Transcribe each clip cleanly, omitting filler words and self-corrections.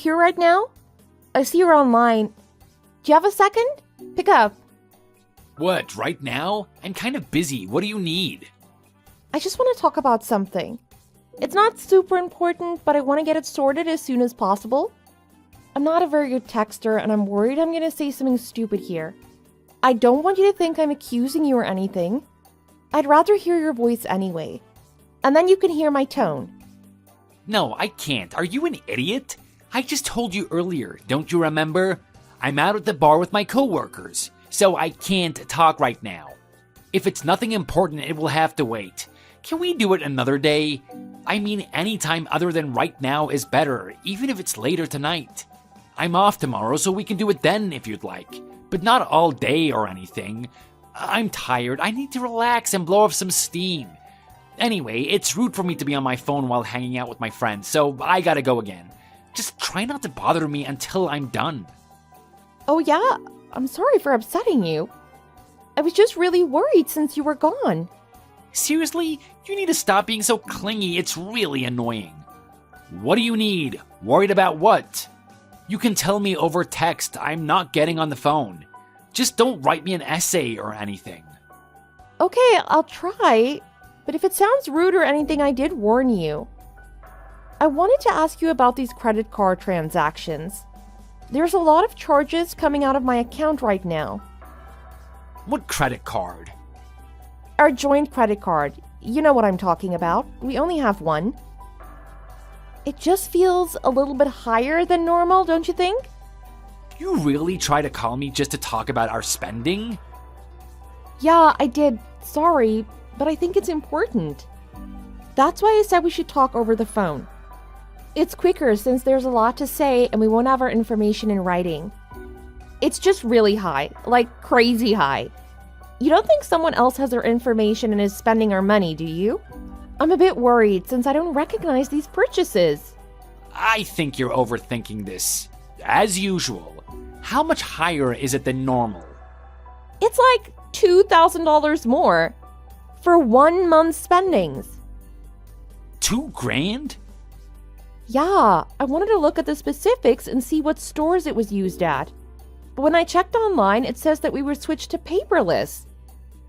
here right now? I see you're online. Do you have a second? Pick up. What, right now? I'm kind of busy. What do you need? I just want to talk about something. It's not super important, but I want to get it sorted as soon as possible. I'm not a very good texter, and I'm worried I'm going to say something stupid here. I don't want you to think I'm accusing you or anything. I'd rather hear your voice anyway. And then you can hear my tone. No, I can't. Are you an idiot? I just told you earlier, don't you remember? I'm out at the bar with my coworkers, so I can't talk right now. If it's nothing important, it will have to wait. Can we do it another day? I mean, any time other than right now is better, even if it's later tonight. I'm off tomorrow, so we can do it then if you'd like. But not all day or anything. I'm tired. I need to relax and blow off some steam. Anyway, it's rude for me to be on my phone while hanging out with my friends, so I gotta go again. Just try not to bother me until I'm done. Oh yeah? I'm sorry for upsetting you. I was just really worried since you were gone. Seriously? You need to stop being so clingy. It's really annoying. What do you need? Worried about what? You can tell me over text. I'm not getting on the phone. Just don't write me an essay or anything. Okay, I'll try. But if it sounds rude or anything, I did warn you. I wanted to ask you about these credit card transactions. There's a lot of charges coming out of my account right now. What credit card? Our joint credit card. You know what I'm talking about. We only have one. It just feels a little bit higher than normal, don't you think? You really try to call me just to talk about our spending? Yeah, I did. Sorry, but I think it's important. That's why I said we should talk over the phone. It's quicker since there's a lot to say and we won't have our information in writing. It's just really high, like crazy high. You don't think someone else has our information and is spending our money, do you? I'm a bit worried since I don't recognize these purchases. I think you're overthinking this. As usual. How much higher is it than normal? It's like $2,000 more for 1 month's spendings. $2,000? Yeah, I wanted to look at the specifics and see what stores it was used at. But when I checked online, it says that we were switched to paperless.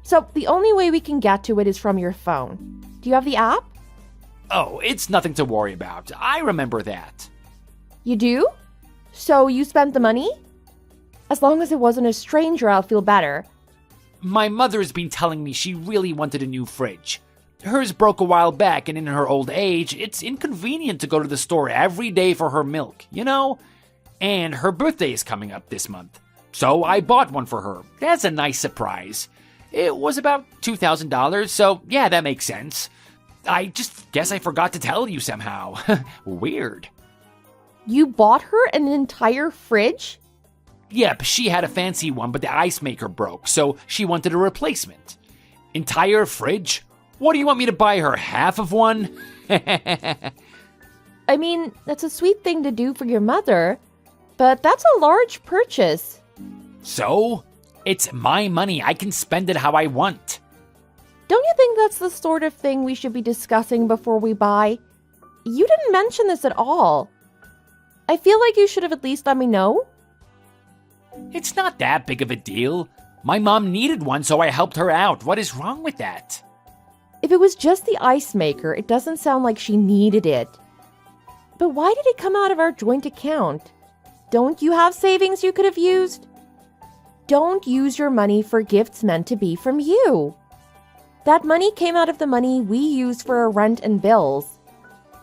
So the only way we can get to it is from your phone. Do you have the app? Oh, it's nothing to worry about. I remember that. You do? So you spent the money? As long as it wasn't a stranger, I'll feel better. My mother's been telling me she really wanted a new fridge. Hers broke a while back, and in her old age, it's inconvenient to go to the store every day for her milk, you know? And her birthday is coming up this month. So I bought one for her. That's a nice surprise. It was about $2,000, so yeah, that makes sense. I just guess I forgot to tell you somehow. Weird. You bought her an entire fridge? Yep, she had a fancy one, but the ice maker broke, so she wanted a replacement. Entire fridge? What do you want me to buy her, half of one? I mean, that's a sweet thing to do for your mother, but that's a large purchase. So? It's my money. I can spend it how I want. Don't you think that's the sort of thing we should be discussing before we buy? You didn't mention this at all. I feel like you should have at least let me know. It's not that big of a deal. My mom needed one, so I helped her out. What is wrong with that? If it was just the ice maker, it doesn't sound like she needed it. But why did it come out of our joint account? Don't you have savings you could have used? Don't use your money for gifts meant to be from you. That money came out of the money we used for our rent and bills.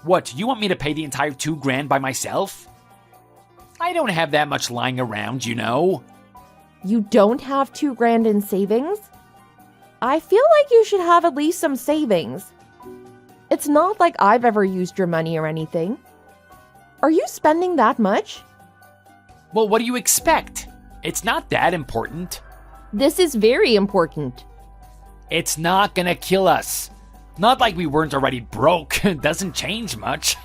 What, you want me to pay the entire $2,000 by myself? I don't have that much lying around, you know. You don't have $2,000 in savings? I feel like you should have at least some savings. It's not like I've ever used your money or anything. Are you spending that much? Well, what do you expect? It's not that important. This is very important. It's not gonna kill us. Not like we weren't already broke. It doesn't change much.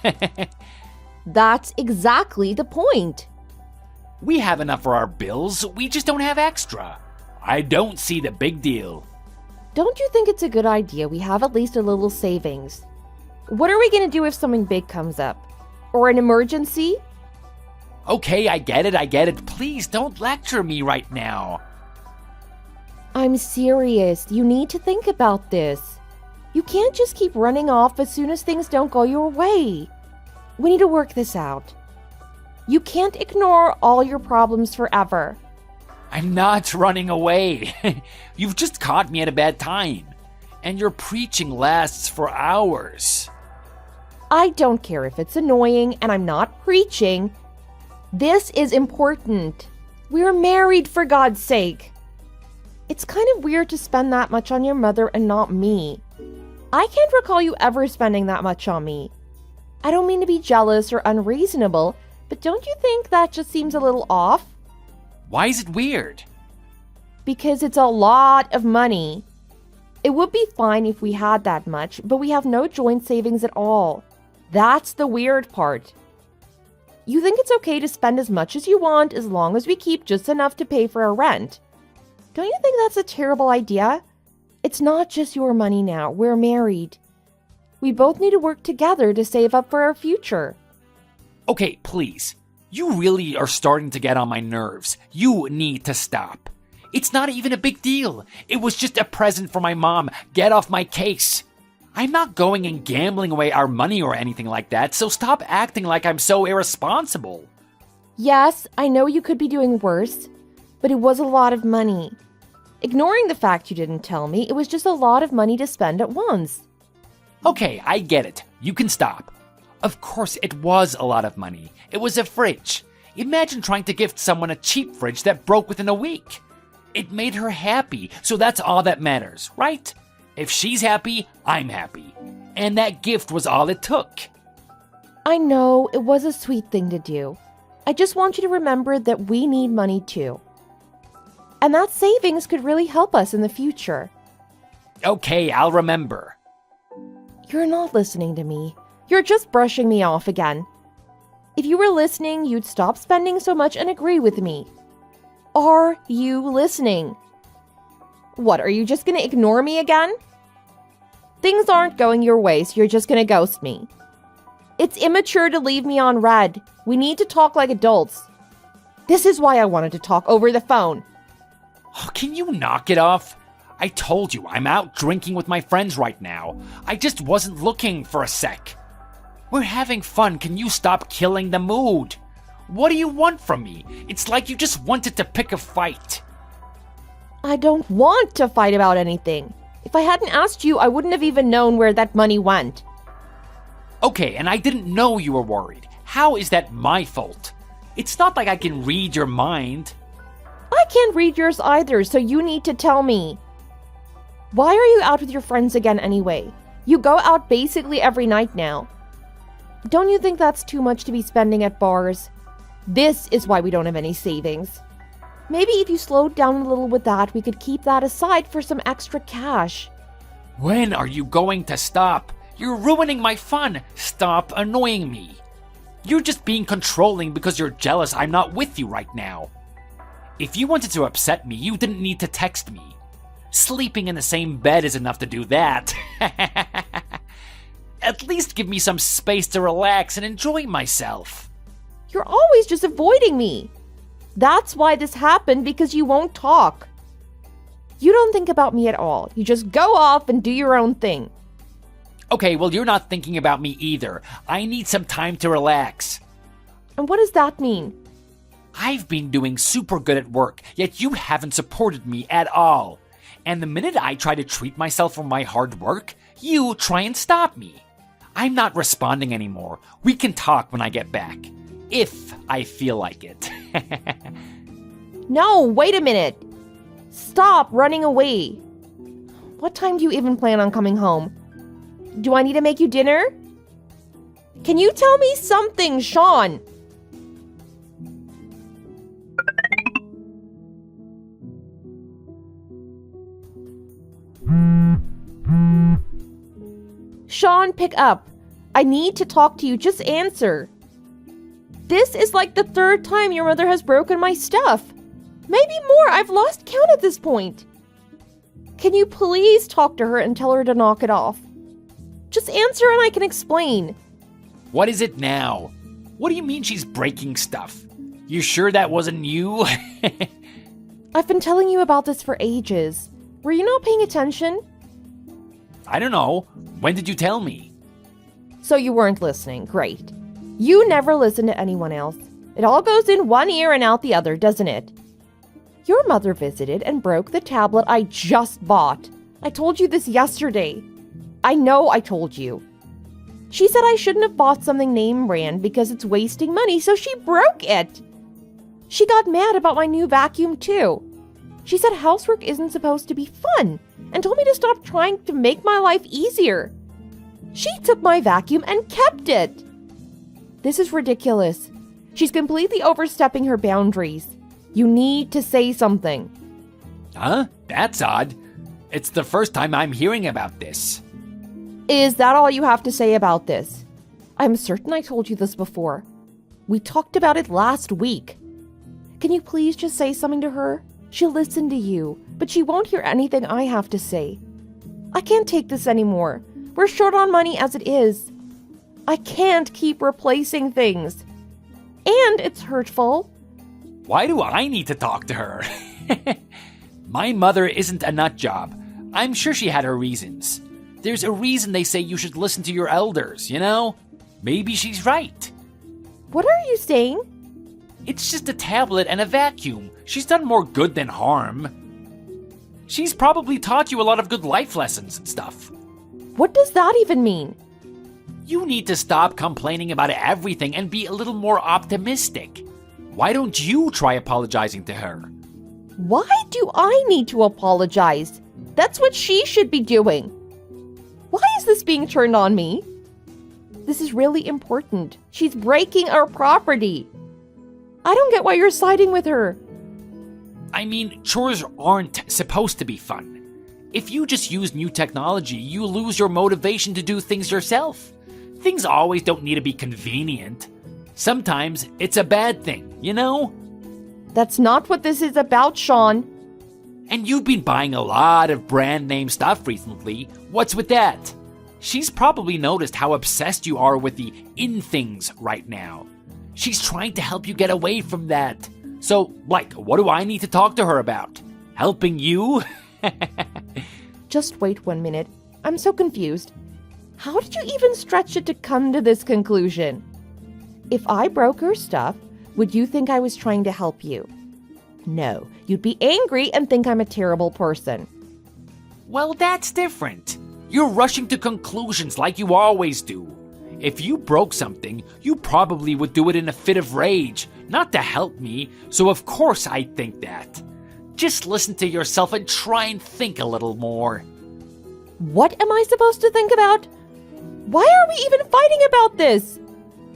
That's exactly the point. We have enough for our bills. We just don't have extra. I don't see the big deal. Don't you think it's a good idea we have at least a little savings? What are we going to do if something big comes up? Or an emergency? Okay, I get it. Please don't lecture me right now. I'm serious. You need to think about this. You can't just keep running off as soon as things don't go your way. We need to work this out. You can't ignore all your problems forever. I'm not running away. You've just caught me at a bad time. And your preaching lasts for hours. I don't care if it's annoying and I'm not preaching. This is important. We're married, for God's sake. It's kind of weird to spend that much on your mother and not me. I can't recall you ever spending that much on me. I don't mean to be jealous or unreasonable, but don't you think that just seems a little off? Why is it weird? Because it's a lot of money. It would be fine if we had that much, but we have no joint savings at all. That's the weird part. You think it's okay to spend as much as you want as long as we keep just enough to pay for our rent. Don't you think that's a terrible idea? It's not just your money now. We're married. We both need to work together to save up for our future. Okay, please. You really are starting to get on my nerves. You need to stop. It's not even a big deal. It was just a present for my mom. Get off my case. I'm not going and gambling away our money or anything like that, so stop acting like I'm so irresponsible. Yes, I know you could be doing worse, but it was a lot of money. Ignoring the fact you didn't tell me, it was just a lot of money to spend at once. Okay, I get it. You can stop. Of course, it was a lot of money. It was a fridge. Imagine trying to gift someone a cheap fridge that broke within a week. It made her happy, so that's all that matters, right? If she's happy, I'm happy. And that gift was all it took. I know, it was a sweet thing to do. I just want you to remember that we need money too. And that savings could really help us in the future. Okay, I'll remember. You're not listening to me. You're just brushing me off again. If you were listening, you'd stop spending so much and agree with me. Are you listening? What, are you just gonna ignore me again? Things aren't going your way, so you're just gonna ghost me. It's immature to leave me on red. We need to talk like adults. This is why I wanted to talk over the phone. Oh, can you knock it off? I told you, I'm out drinking with my friends right now. I just wasn't looking for a sec. We're having fun. Can you stop killing the mood? What do you want from me? It's like you just wanted to pick a fight. I don't want to fight about anything. If I hadn't asked you, I wouldn't have even known where that money went. Okay, and I didn't know you were worried. How is that my fault? It's not like I can read your mind. I can't read yours either, so you need to tell me. Why are you out with your friends again anyway? You go out basically every night now. Don't you think that's too much to be spending at bars? This is why we don't have any savings. Maybe if you slowed down a little with that, we could keep that aside for some extra cash. When are you going to stop? You're ruining my fun. Stop annoying me. You're just being controlling because you're jealous I'm not with you right now. If you wanted to upset me, you didn't need to text me. Sleeping in the same bed is enough to do that. At least give me some space to relax and enjoy myself. You're always just avoiding me. That's why this happened, because you won't talk. You don't think about me at all. You just go off and do your own thing. Okay, well, you're not thinking about me either. I need some time to relax. And what does that mean? I've been doing super good at work, yet you haven't supported me at all. And the minute I try to treat myself for my hard work, you try and stop me. I'm not responding anymore. We can talk when I get back. If I feel like it. No, wait a minute. Stop running away. What time do you even plan on coming home? Do I need to make you dinner? Can you tell me something, Sean? Sean, pick up. I need to talk to you. Just answer. This is like the third time your mother has broken my stuff. Maybe more. I've lost count at this point. Can you please talk to her and tell her to knock it off? Just answer and I can explain. What is it now? What do you mean she's breaking stuff? You sure that wasn't you? I've been telling you about this for ages. Were you not paying attention? I don't know. When did you tell me? So you weren't listening. Great. You never listen to anyone else. It all goes in one ear and out the other, doesn't it? Your mother visited and broke the tablet I just bought. I told you this yesterday. I know I told you. She said I shouldn't have bought something name brand because it's wasting money, so she broke it. She got mad about my new vacuum too. She said housework isn't supposed to be fun and told me to stop trying to make my life easier. She took my vacuum and kept it. This is ridiculous. She's completely overstepping her boundaries. You need to say something. Huh? That's odd. It's the first time I'm hearing about this. Is that all you have to say about this? I'm certain I told you this before. We talked about it last week. Can you please just say something to her? She'll listen to you, but she won't hear anything I have to say. I can't take this anymore. We're short on money as it is. I can't keep replacing things. And it's hurtful. Why do I need to talk to her? My mother isn't a nut job. I'm sure she had her reasons. There's a reason they say you should listen to your elders, you know? Maybe she's right. What are you saying? It's just a tablet and a vacuum. She's done more good than harm. She's probably taught you a lot of good life lessons and stuff. What does that even mean? You need to stop complaining about everything and be a little more optimistic. Why don't you try apologizing to her? Why do I need to apologize? That's what she should be doing. Why is this being turned on me? This is really important. She's breaking our property. I don't get why you're siding with her. I mean, chores aren't supposed to be fun. If you just use new technology, you lose your motivation to do things yourself. Things always don't need to be convenient. Sometimes it's a bad thing, you know? That's not what this is about, Sean. And you've been buying a lot of brand name stuff recently. What's with that? She's probably noticed how obsessed you are with the in things right now. She's trying to help you get away from that. So, like, what do I need to talk to her about? Helping you? Just wait 1 minute. I'm so confused. How did you even stretch it to come to this conclusion? If I broke her stuff, would you think I was trying to help you? No, you'd be angry and think I'm a terrible person. Well, that's different. You're rushing to conclusions like you always do. If you broke something, you probably would do it in a fit of rage, not to help me, so of course I'd think that. Just listen to yourself and try and think a little more. What am I supposed to think about? Why are we even fighting about this?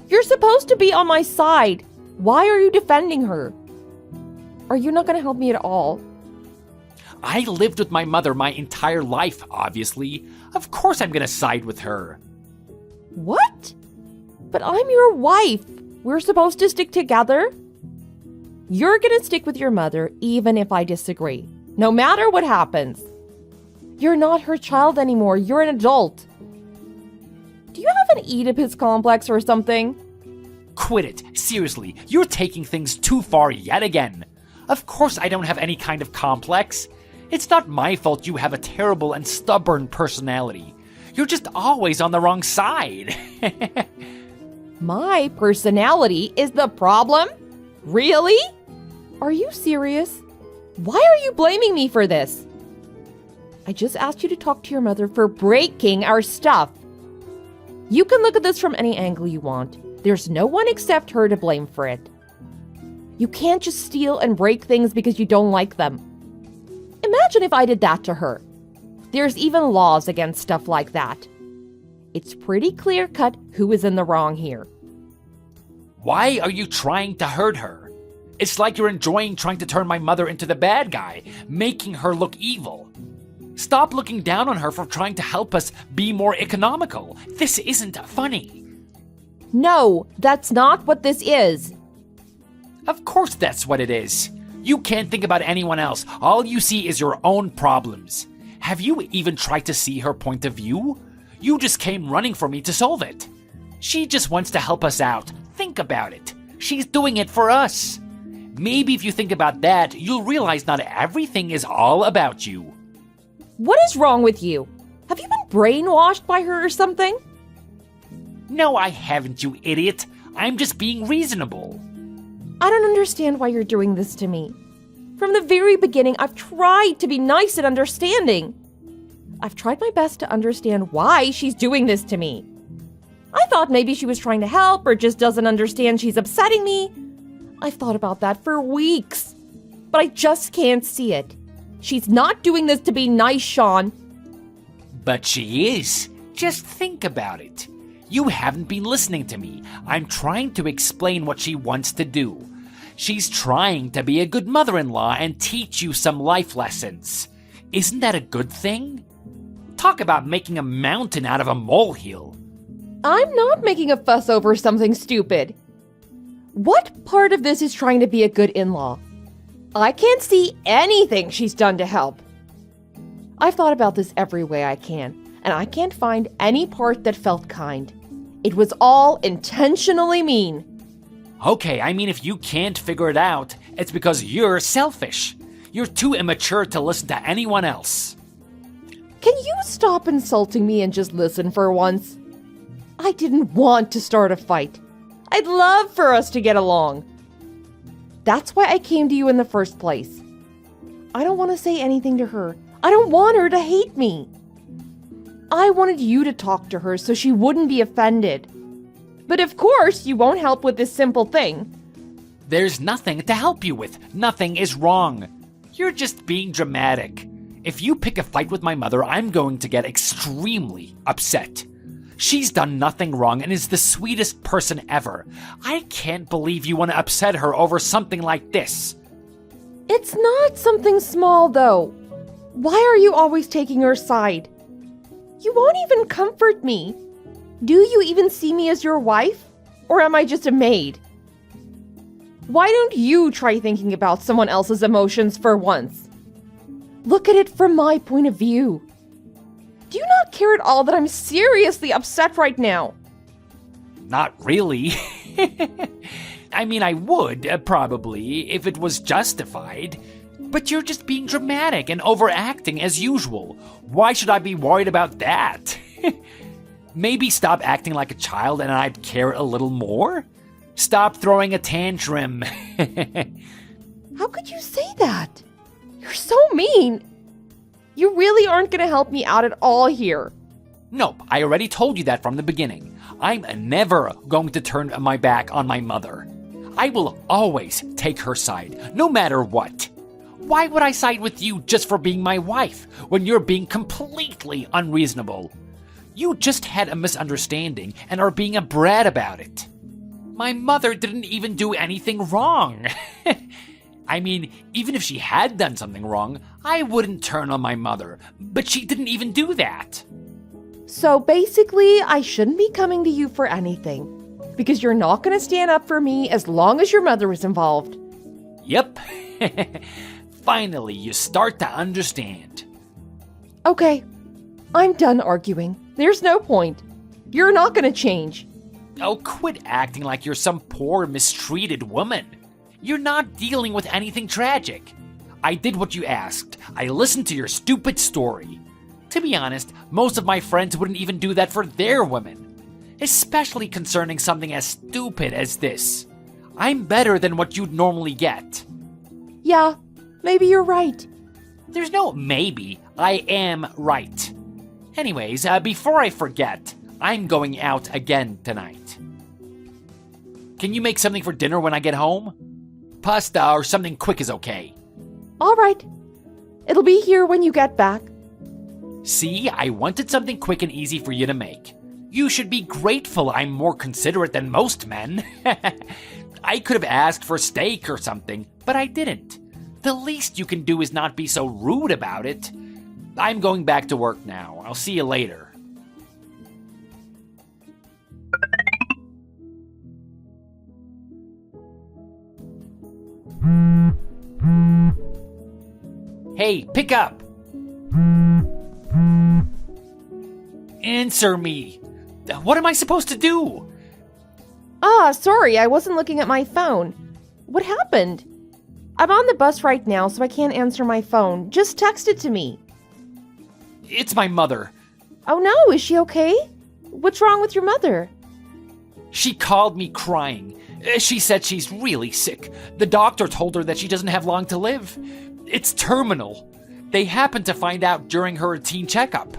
You're supposed to be on my side. Why are you defending her? Are you not going to help me at all? I lived with my mother my entire life, obviously. Of course I'm going to side with her. What? But I'm your wife. We're supposed to stick together? You're going to stick with your mother even if I disagree, no matter what happens. You're not her child anymore. You're an adult. Do you have an Oedipus complex or something? Quit it. Seriously, you're taking things too far yet again. Of course I don't have any kind of complex. It's not my fault you have a terrible and stubborn personality. You're just always on the wrong side. My personality is the problem? Really? Are you serious? Why are you blaming me for this? I just asked you to talk to your mother for breaking our stuff. You can look at this from any angle you want. There's no one except her to blame for it. You can't just steal and break things because you don't like them. Imagine if I did that to her. There's even laws against stuff like that. It's pretty clear-cut who is in the wrong here. Why are you trying to hurt her? It's like you're enjoying trying to turn my mother into the bad guy, making her look evil. Stop looking down on her for trying to help us be more economical. This isn't funny. No, that's not what this is. Of course that's what it is. You can't think about anyone else. All you see is your own problems. Have you even tried to see her point of view? You just came running for me to solve it. She just wants to help us out. Think about it. She's doing it for us. Maybe if you think about that, you'll realize not everything is all about you. What is wrong with you? Have you been brainwashed by her or something? No, I haven't, you idiot. I'm just being reasonable. I don't understand why you're doing this to me. From the very beginning, I've tried to be nice and understanding. I've tried my best to understand why she's doing this to me. I thought maybe she was trying to help or just doesn't understand she's upsetting me. I've thought about that for weeks, but I just can't see it. She's not doing this to be nice, Sean. But she is. Just think about it. You haven't been listening to me. I'm trying to explain what she wants to do. She's trying to be a good mother-in-law and teach you some life lessons. Isn't that a good thing? Talk about making a mountain out of a molehill. I'm not making a fuss over something stupid. What part of this is trying to be a good in-law? I can't see anything she's done to help. I've thought about this every way I can, and I can't find any part that felt kind. It was all intentionally mean. Okay, I mean, if you can't figure it out, it's because you're selfish. You're too immature to listen to anyone else. Can you stop insulting me and just listen for once? I didn't want to start a fight. I'd love for us to get along. That's why I came to you in the first place. I don't want to say anything to her. I don't want her to hate me. I wanted you to talk to her so she wouldn't be offended. But of course, you won't help with this simple thing. There's nothing to help you with. Nothing is wrong. You're just being dramatic. If you pick a fight with my mother, I'm going to get extremely upset. She's done nothing wrong and is the sweetest person ever. I can't believe you want to upset her over something like this. It's not something small, though. Why are you always taking her side? You won't even comfort me. Do you even see me as your wife? Or am I just a maid? Why don't you try thinking about someone else's emotions for once? Look at it from my point of view. Do you not care at all that I'm seriously upset right now? Not really. I mean, I would, probably, if it was justified. But you're just being dramatic and overacting as usual. Why should I be worried about that? Maybe stop acting like a child and I'd care a little more? Stop throwing a tantrum. How could you say that? You're so mean. You really aren't going to help me out at all here. Nope, I already told you that from the beginning. I'm never going to turn my back on my mother. I will always take her side, no matter what. Why would I side with you just for being my wife when you're being completely unreasonable? You just had a misunderstanding and are being a brat about it. My mother didn't even do anything wrong. I mean, even if she had done something wrong, I wouldn't turn on my mother, but she didn't even do that. So basically, I shouldn't be coming to you for anything, because you're not going to stand up for me as long as your mother is involved. Yep. Finally, you start to understand. Okay, I'm done arguing. There's no point. You're not going to change. Oh, quit acting like you're some poor, mistreated woman. You're not dealing with anything tragic. I did what you asked. I listened to your stupid story. To be honest, most of my friends wouldn't even do that for their women. Especially concerning something as stupid as this. I'm better than what you'd normally get. Yeah, maybe you're right. There's no maybe. I am right. Anyways, before I forget, I'm going out again tonight. Can you make something for dinner when I get home? Pasta or something quick is okay. All right. It'll be here when you get back. See, I wanted something quick and easy for you to make. You should be grateful I'm more considerate than most men. I could have asked for steak or something, but I didn't. The least you can do is not be so rude about it. I'm going back to work now. I'll see you later. Hey, pick up! Answer me! What am I supposed to do? Sorry, I wasn't looking at my phone. What happened? I'm on the bus right now, so I can't answer my phone. Just text it to me. It's my mother. Oh no, is she okay? What's wrong with your mother? She called me crying. She said she's really sick. The doctor told her that she doesn't have long to live. It's terminal. They happened to find out during her routine checkup.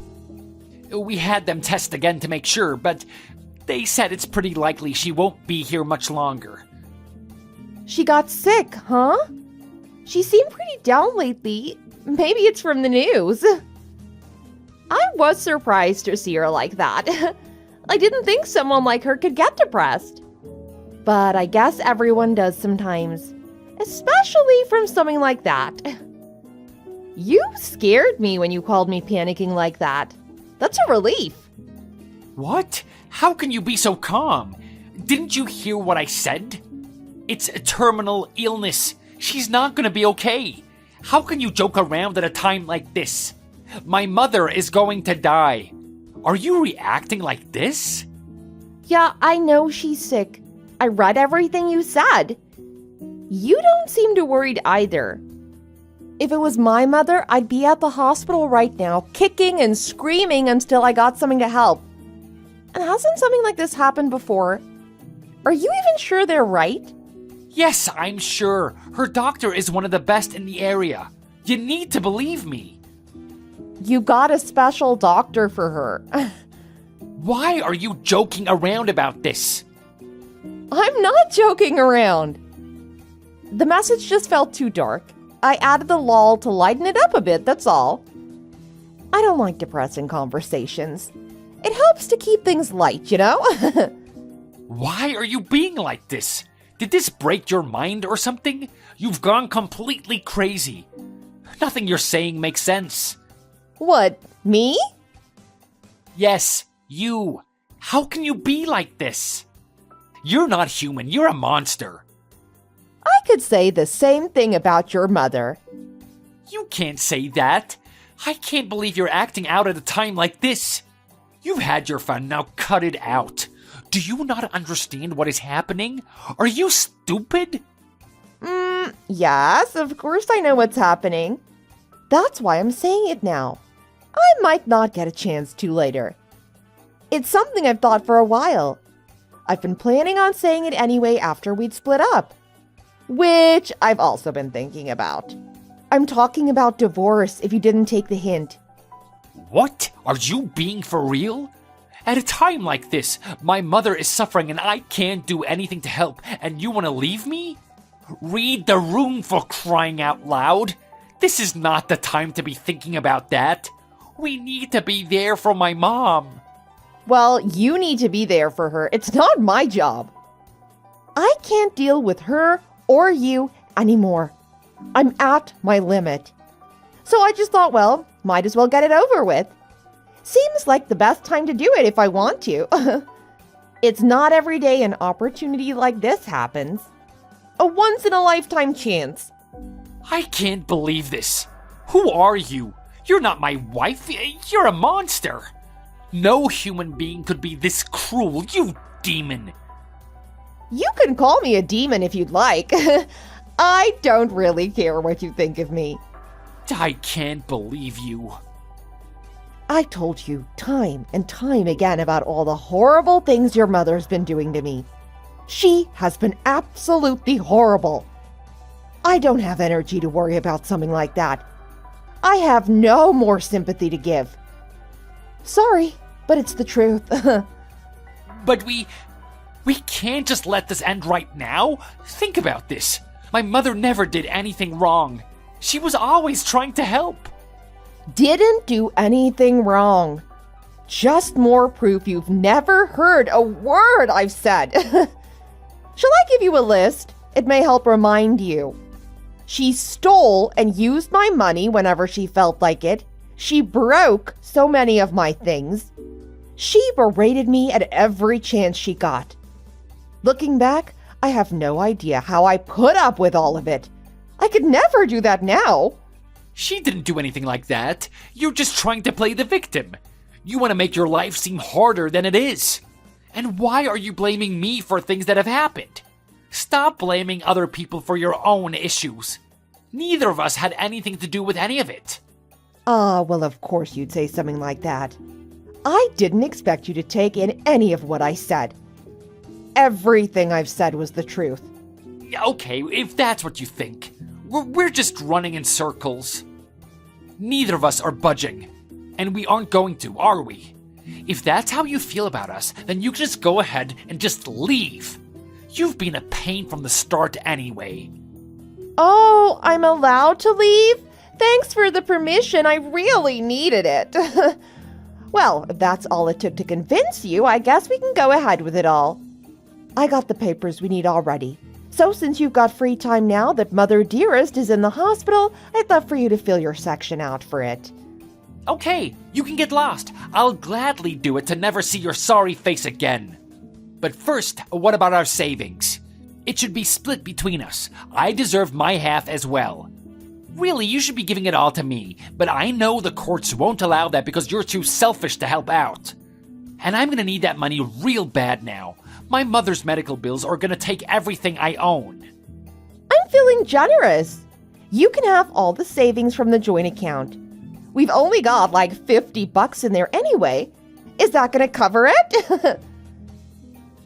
We had them test again to make sure, but they said it's pretty likely she won't be here much longer. She got sick, huh? She seemed pretty down lately. Maybe it's from the news. I was surprised to see her like that. I didn't think someone like her could get depressed. But I guess everyone does sometimes, especially from something like that. You scared me when you called me panicking like that. That's a relief. What? How can you be so calm? Didn't you hear what I said? It's a terminal illness. She's not gonna be okay. How can you joke around at a time like this? My mother is going to die. Are you reacting like this? Yeah, I know she's sick. I read everything you said. You don't seem too worried either. If it was my mother, I'd be at the hospital right now, kicking and screaming until I got something to help. And hasn't something like this happened before? Are you even sure they're right? Yes, I'm sure. Her doctor is one of the best in the area. You need to believe me. You got a special doctor for her. Why are you joking around about this? I'm not joking around. The message just felt too dark. I added the lol to lighten it up a bit, that's all. I don't like depressing conversations. It helps to keep things light, you know? Why are you being like this? Did this break your mind or something? You've gone completely crazy. Nothing you're saying makes sense. What, me? Yes, you. How can you be like this? You're not human, you're a monster. I could say the same thing about your mother. You can't say that. I can't believe you're acting out at a time like this. You've had your fun, now cut it out. Do you not understand what is happening? Are you stupid? Yes, of course I know what's happening. That's why I'm saying it now. I might not get a chance to later. It's something I've thought for a while. I've been planning on saying it anyway after we'd split up. Which I've also been thinking about. I'm talking about divorce if you didn't take the hint. What? Are you being for real? At a time like this, my mother is suffering and I can't do anything to help, and you want to leave me? Read the room, for crying out loud. This is not the time to be thinking about that. We need to be there for my mom. Well, you need to be there for her. It's not my job. I can't deal with her or you anymore. I'm at my limit. So I just thought, well, might as well get it over with. Seems like the best time to do it if I want to. It's not every day an opportunity like this happens. A once-in-a-lifetime chance. I can't believe this. Who are you? You're not my wife. You're a monster. No human being could be this cruel, you demon. You can call me a demon if you'd like. I don't really care what you think of me. I can't believe you. I told you time and time again about all the horrible things your mother's been doing to me. She has been absolutely horrible. I don't have energy to worry about something like that. I have no more sympathy to give. Sorry, but it's the truth. But we can't just let this end right now. Think about this. My mother never did anything wrong. She was always trying to help. Didn't do anything wrong. Just more proof you've never heard a word I've said. Shall I give you a list? It may help remind you. She stole and used my money whenever she felt like it. She broke so many of my things. She berated me at every chance she got. Looking back, I have no idea how I put up with all of it. I could never do that now. She didn't do anything like that. You're just trying to play the victim. You want to make your life seem harder than it is. And why are you blaming me for things that have happened? Stop blaming other people for your own issues. Neither of us had anything to do with any of it. Well, of course you'd say something like that. I didn't expect you to take in any of what I said. Everything I've said was the truth. Okay, if that's what you think. We're just running in circles. Neither of us are budging. And we aren't going to, are we? If that's how you feel about us, then you can just go ahead and just leave. You've been a pain from the start anyway. Oh, I'm allowed to leave? Thanks for the permission. I really needed it. Well, if that's all it took to convince you, I guess we can go ahead with it all. I got the papers we need already. So since you've got free time now that Mother Dearest is in the hospital, I'd love for you to fill your section out for it. Okay, you can get lost. I'll gladly do it to never see your sorry face again. But first, what about our savings? It should be split between us. I deserve my half as well. Really, you should be giving it all to me, but I know the courts won't allow that because you're too selfish to help out. And I'm gonna need that money real bad now. My mother's medical bills are gonna take everything I own. I'm feeling generous. You can have all the savings from the joint account. We've only got like $50 in there anyway. Is that gonna cover it?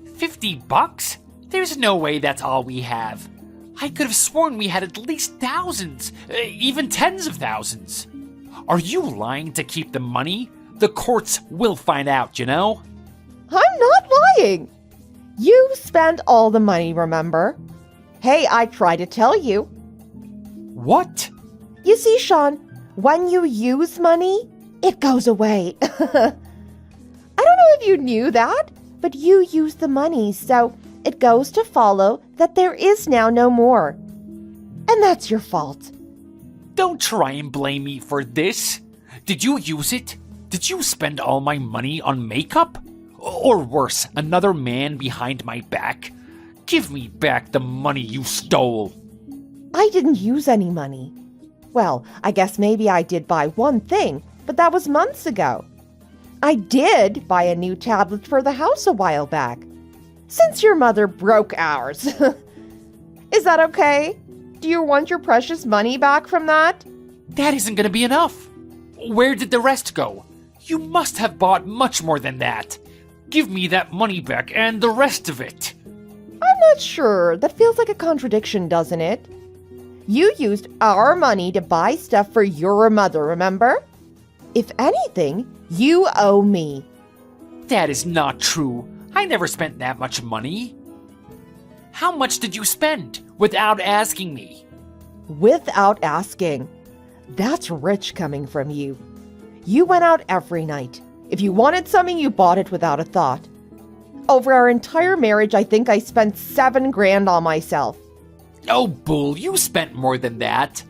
$50? There's no way that's all we have. I could have sworn we had at least thousands, even tens of thousands. Are you lying to keep the money? The courts will find out, you know? I'm not lying. You spent all the money, remember? Hey, I tried to tell you. What? You see, Sean, when you use money, it goes away. I don't know if you knew that, but you use the money, so it goes to follow that there is now no more. And that's your fault. Don't try and blame me for this. Did you use it? Did you spend all my money on makeup? Or worse, another man behind my back? Give me back the money you stole. I didn't use any money. Well, I guess maybe I did buy one thing, but that was months ago. I did buy a new tablet for the house a while back, since your mother broke ours. Is that okay? Do you want your precious money back from that? That isn't gonna be enough. Where did the rest go? You must have bought much more than that. Give me that money back and the rest of it. I'm not sure. That feels like a contradiction, doesn't it? You used our money to buy stuff for your mother, remember? If anything, you owe me. That is not true. I never spent that much money. How much did you spend without asking me? Without asking. That's rich coming from you. You went out every night. If you wanted something, you bought it without a thought. Over our entire marriage, I think I spent $7 grand on myself. Oh, Bull, you spent more than that.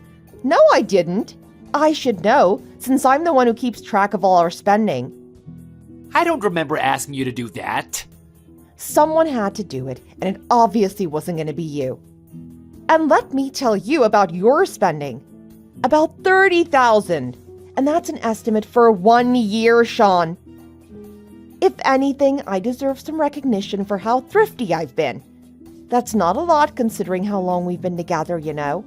No, I didn't. I should know, since I'm the one who keeps track of all our spending. I don't remember asking you to do that. Someone had to do it, and it obviously wasn't going to be you. And let me tell you about your spending. About $30,000. And that's an estimate for 1 year, Sean. If anything, I deserve some recognition for how thrifty I've been. That's not a lot considering how long we've been together, you know.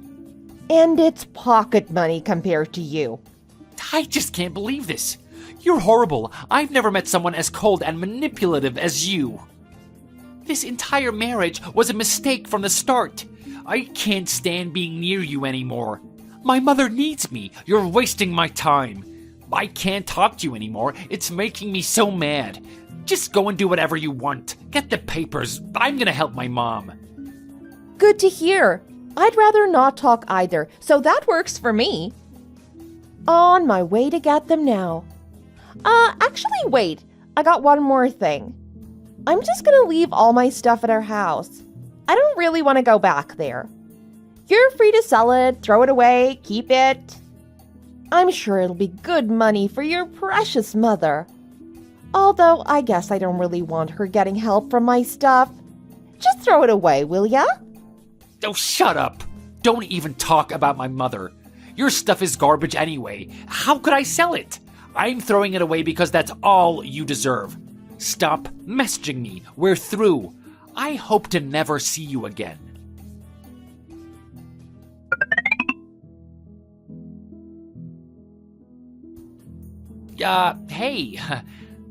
And it's pocket money compared to you. I just can't believe this. You're horrible. I've never met someone as cold and manipulative as you. This entire marriage was a mistake from the start. I can't stand being near you anymore. My mother needs me. You're wasting my time. I can't talk to you anymore. It's making me so mad. Just go and do whatever you want. Get the papers. I'm gonna help my mom. Good to hear. I'd rather not talk either, so that works for me. On my way to get them now. Actually, wait. I got one more thing. I'm just gonna leave all my stuff at our house. I don't really want to go back there. You're free to sell it, throw it away, keep it. I'm sure it'll be good money for your precious mother. Although I guess I don't really want her getting help from my stuff. Just throw it away, will ya? Oh, shut up. Don't even talk about my mother. Your stuff is garbage anyway. How could I sell it? I'm throwing it away because that's all you deserve. Stop messaging me. We're through. I hope to never see you again. Hey,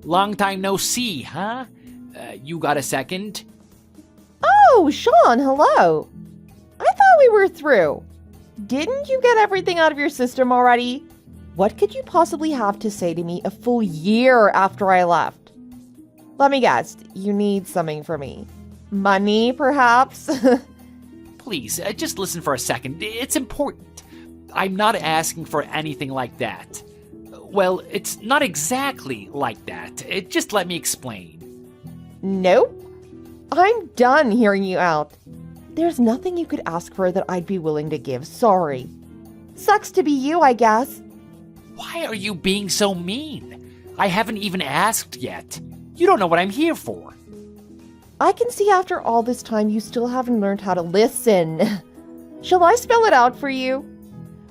long time no see, huh? You got a second? Oh, Sean, hello. I thought we were through. Didn't you get everything out of your system already? What could you possibly have to say to me a full year after I left? Let me guess, you need something from me. Money, perhaps? Please, just listen for a second. It's important. I'm not asking for anything like that. Well, it's not exactly like that. Just let me explain. Nope. I'm done hearing you out. There's nothing you could ask for that I'd be willing to give. Sorry. Sucks to be you, I guess. Why are you being so mean? I haven't even asked yet. You don't know what I'm here for. I can see after all this time you still haven't learned how to listen. Shall I spell it out for you?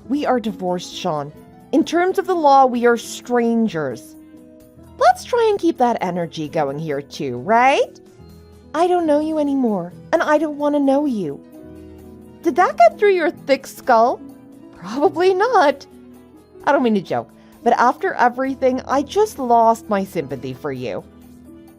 We are divorced, Sean. In terms of the law, we are strangers. Let's try and keep that energy going here too, right? I don't know you anymore, and I don't want to know you. Did that get through your thick skull? Probably not. I don't mean to joke, but after everything, I just lost my sympathy for you.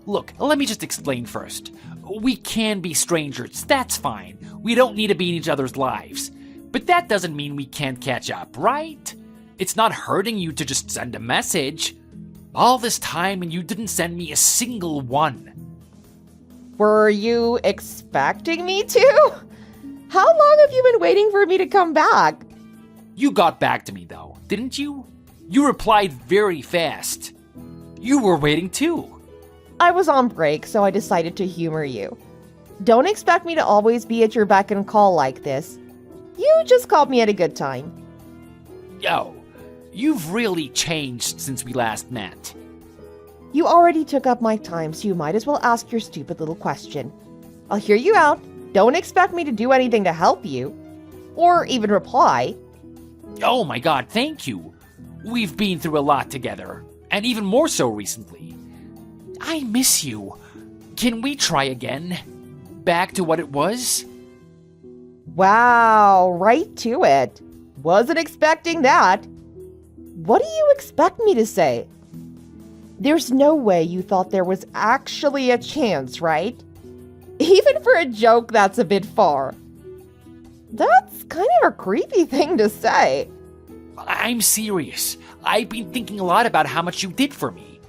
Look, let me just explain first. We can be strangers, that's fine. We don't need to be in each other's lives. But that doesn't mean we can't catch up, right? It's not hurting you to just send a message. All this time and you didn't send me a single one. Were you expecting me to? How long have you been waiting for me to come back? You got back to me though, didn't you? You replied very fast. You were waiting too. I was on break, so I decided to humor you. Don't expect me to always be at your beck and call like this. You just called me at a good time. Yo, you've really changed since we last met. You already took up my time, so you might as well ask your stupid little question. I'll hear you out. Don't expect me to do anything to help you. Or even reply. Oh my god, thank you. We've been through a lot together, and even more so recently. I miss you. Can we try again? Back to what it was? Wow, right to it. Wasn't expecting that. What do you expect me to say? There's no way you thought there was actually a chance, right? Even for a joke, that's a bit far. That's kind of a creepy thing to say. I'm serious. I've been thinking a lot about how much you did for me,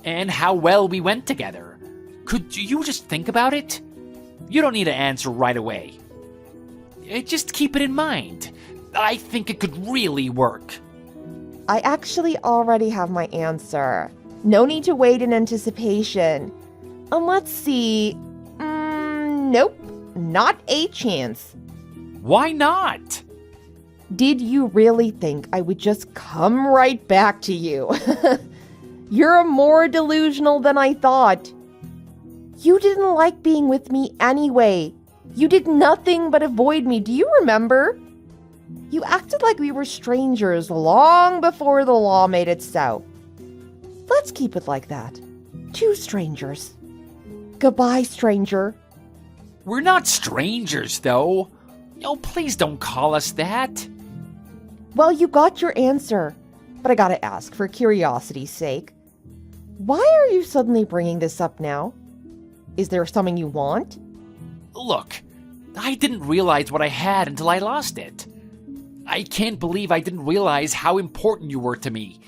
and how well we went together. Could you just think about it? You don't need to answer right away. Just keep it in mind. I think it could really work. I actually already have my answer. No need to wait in anticipation. Let's see. Nope, not a chance. Why not? Did you really think I would just come right back to you? You're more delusional than I thought. You didn't like being with me anyway. You did nothing but avoid me. Do you remember? You acted like we were strangers long before the law made it so. Let's keep it like that. Two strangers. Goodbye, stranger. We're not strangers, though. Oh, please don't call us that. Well, you got your answer, but I gotta ask for curiosity's sake. Why are you suddenly bringing this up now? Is there something you want? Look, I didn't realize what I had until I lost it. I can't believe I didn't realize how important you were to me.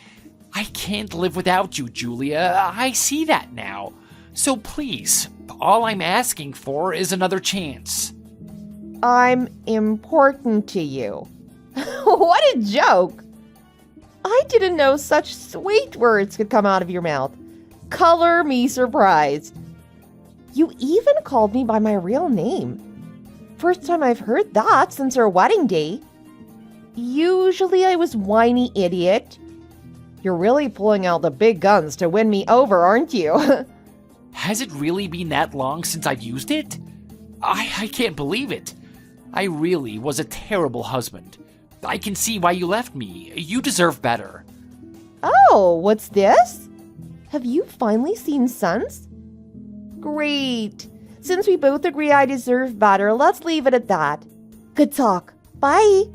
I can't live without you, Julia. I see that now. So please, all I'm asking for is another chance. I'm important to you. What a joke! I didn't know such sweet words could come out of your mouth. Color me surprised. You even called me by my real name. First time I've heard that since our wedding day. Usually I was whiny idiot. You're really pulling out the big guns to win me over, aren't you? Has it really been that long since I've used it? I can't believe it. I really was a terrible husband. I can see why you left me. You deserve better. Oh, what's this? Have you finally seen Sons? Great. Since we both agree I deserve better, let's leave it at that. Good talk. Bye.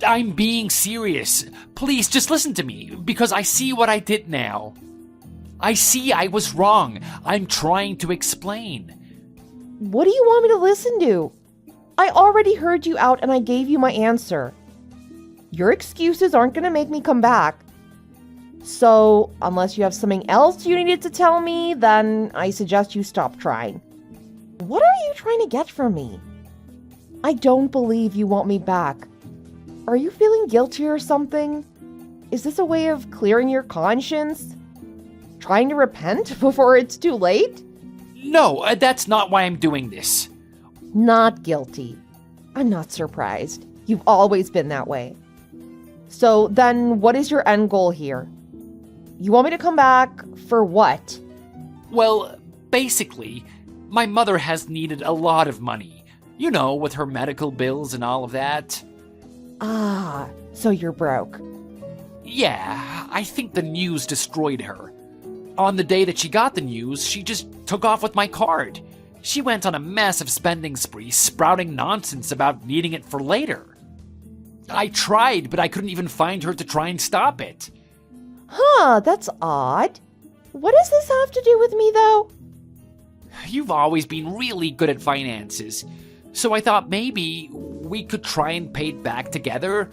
I'm being serious. Please, just listen to me, because I see what I did now. I see I was wrong. I'm trying to explain. What do you want me to listen to? I already heard you out and I gave you my answer. Your excuses aren't going to make me come back. So, unless you have something else you needed to tell me, then I suggest you stop trying. What are you trying to get from me? I don't believe you want me back. Are you feeling guilty or something? Is this a way of clearing your conscience? Trying to repent before it's too late? No, that's not why I'm doing this. Not guilty. I'm not surprised. You've always been that way. So then what is your end goal here? You want me to come back for what? Well, basically, my mother has needed a lot of money. You know, with her medical bills and all of that. Ah, so you're broke. Yeah, I think the news destroyed her. On the day that she got the news, she just took off with my card. She went on a massive spending spree, sprouting nonsense about needing it for later. I tried, but I couldn't even find her to try and stop it. Huh, that's odd. What does this have to do with me, though? You've always been really good at finances, so I thought maybe we could try and pay it back together.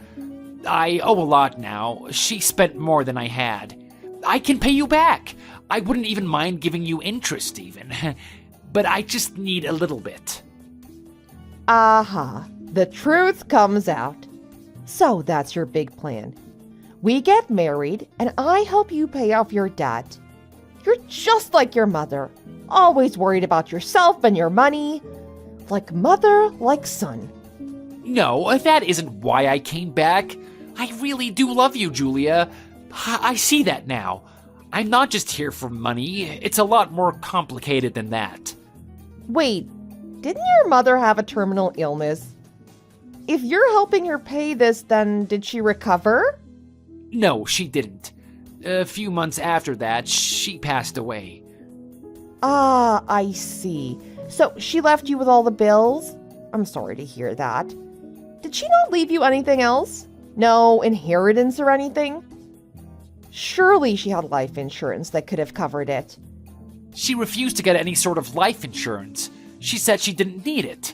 I owe a lot now. She spent more than I had. I can pay you back. I wouldn't even mind giving you interest, even. But I just need a little bit. Aha, the truth comes out. So that's your big plan. We get married, and I help you pay off your debt. You're just like your mother, always worried about yourself and your money. Like mother, like son. No, that isn't why I came back. I really do love you, Julia. I see that now. I'm not just here for money. It's a lot more complicated than that. Wait, didn't your mother have a terminal illness? If you're helping her pay this, then did she recover? No, she didn't. A few months after that, she passed away. Ah, I see. So she left you with all the bills? I'm sorry to hear that. Did she not leave you anything else? No inheritance or anything? Surely she had life insurance that could have covered it. She refused to get any sort of life insurance. She said she didn't need it.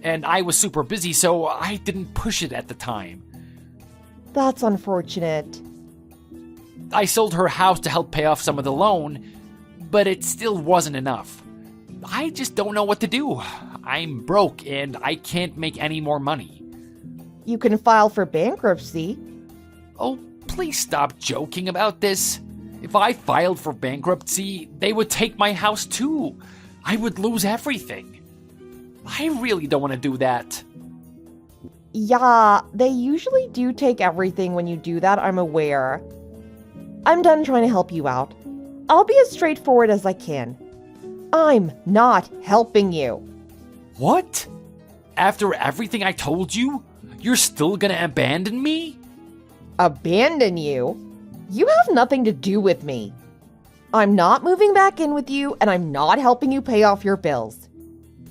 And I was super busy, so I didn't push it at the time. That's unfortunate. I sold her house to help pay off some of the loan, but it still wasn't enough. I just don't know what to do. I'm broke and I can't make any more money. You can file for bankruptcy. Oh, please stop joking about this. If I filed for bankruptcy, they would take my house too. I would lose everything. I really don't want to do that. Yeah, they usually do take everything when you do that, I'm aware. I'm done trying to help you out. I'll be as straightforward as I can. I'm not helping you. What? After everything I told you, you're still gonna abandon me? Abandon you? You have nothing to do with me. I'm not moving back in with you, and I'm not helping you pay off your bills.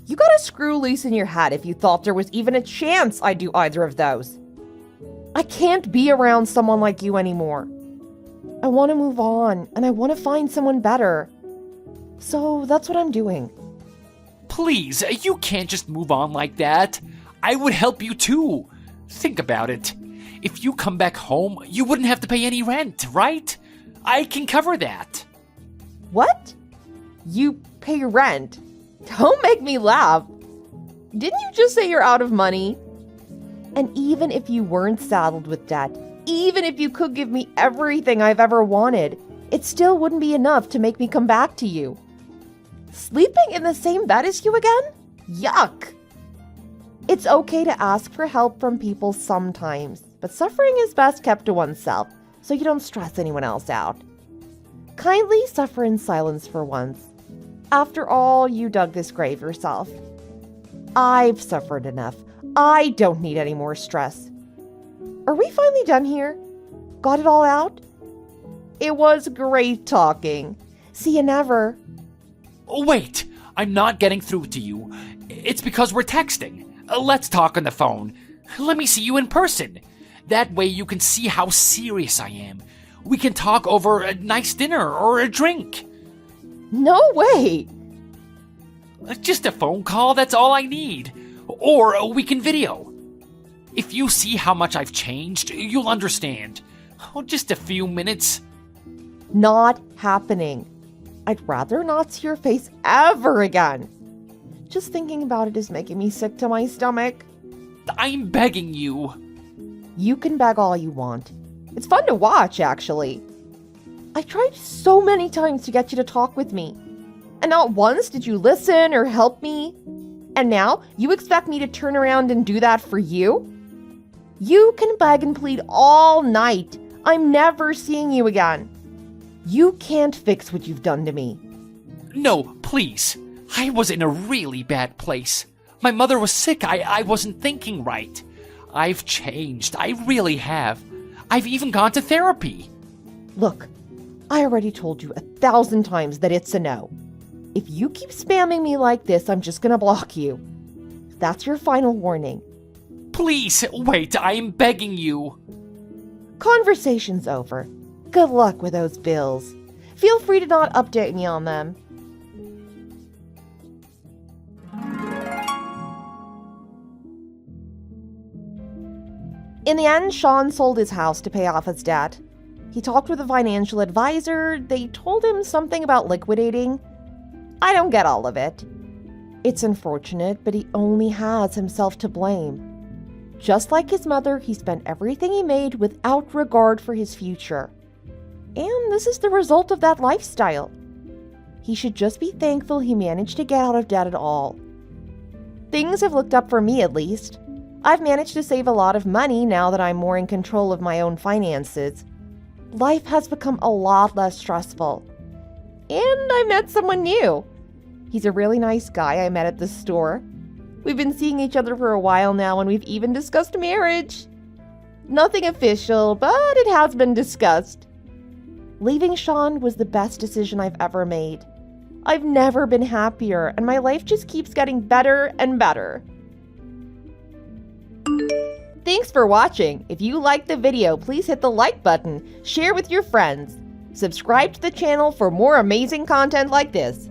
You got a screw loose in your head if you thought there was even a chance I'd do either of those. I can't be around someone like you anymore. I want to move on, and I want to find someone better. So that's what I'm doing. Please, you can't just move on like that. I would help you too. Think about it. If you come back home, you wouldn't have to pay any rent, right? I can cover that. What? You pay rent? Don't make me laugh. Didn't you just say you're out of money? And even if you weren't saddled with debt, even if you could give me everything I've ever wanted, it still wouldn't be enough to make me come back to you. Sleeping in the same bed as you again? Yuck! It's okay to ask for help from people sometimes, but suffering is best kept to oneself, so you don't stress anyone else out. Kindly suffer in silence for once. After all, you dug this grave yourself. I've suffered enough. I don't need any more stress. Are we finally done here? Got it all out? It was great talking. See you never. Oh, wait, I'm not getting through to you. It's because we're texting. Let's talk on the phone. Let me see you in person. That way you can see how serious I am. We can talk over a nice dinner or a drink. No way! Just a phone call, that's all I need. Or we can video. If you see how much I've changed, you'll understand. Oh, just a few minutes. Not happening. I'd rather not see your face ever again. Just thinking about it is making me sick to my stomach. I'm begging you. You can beg all you want. It's fun to watch, actually. I tried so many times to get you to talk with me. And not once did you listen or help me. And now you expect me to turn around and do that for you? You can beg and plead all night. I'm never seeing you again. You can't fix what you've done to me. No, please. I was in a really bad place. My mother was sick. I wasn't thinking right. I've changed. I really have. I've even gone to therapy. Look, I already told you 1,000 times that it's a no. If you keep spamming me like this, I'm just gonna block you. That's your final warning. Please, wait, I am begging you. Conversation's over. Good luck with those bills. Feel free to not update me on them. In the end, Sean sold his house to pay off his debt. He talked with a financial advisor. They told him something about liquidating. I don't get all of it. It's unfortunate, but he only has himself to blame. Just like his mother, he spent everything he made without regard for his future. And this is the result of that lifestyle. He should just be thankful he managed to get out of debt at all. Things have looked up for me, at least. I've managed to save a lot of money now that I'm more in control of my own finances. Life has become a lot less stressful. And I met someone new. He's a really nice guy I met at the store. We've been seeing each other for a while now, and we've even discussed marriage. Nothing official, but it has been discussed. Leaving Sean was the best decision I've ever made. I've never been happier, and my life just keeps getting better and better. Thanks for watching. If you liked the video, please hit the like button, share with your friends. Subscribe to the channel for more amazing content like this.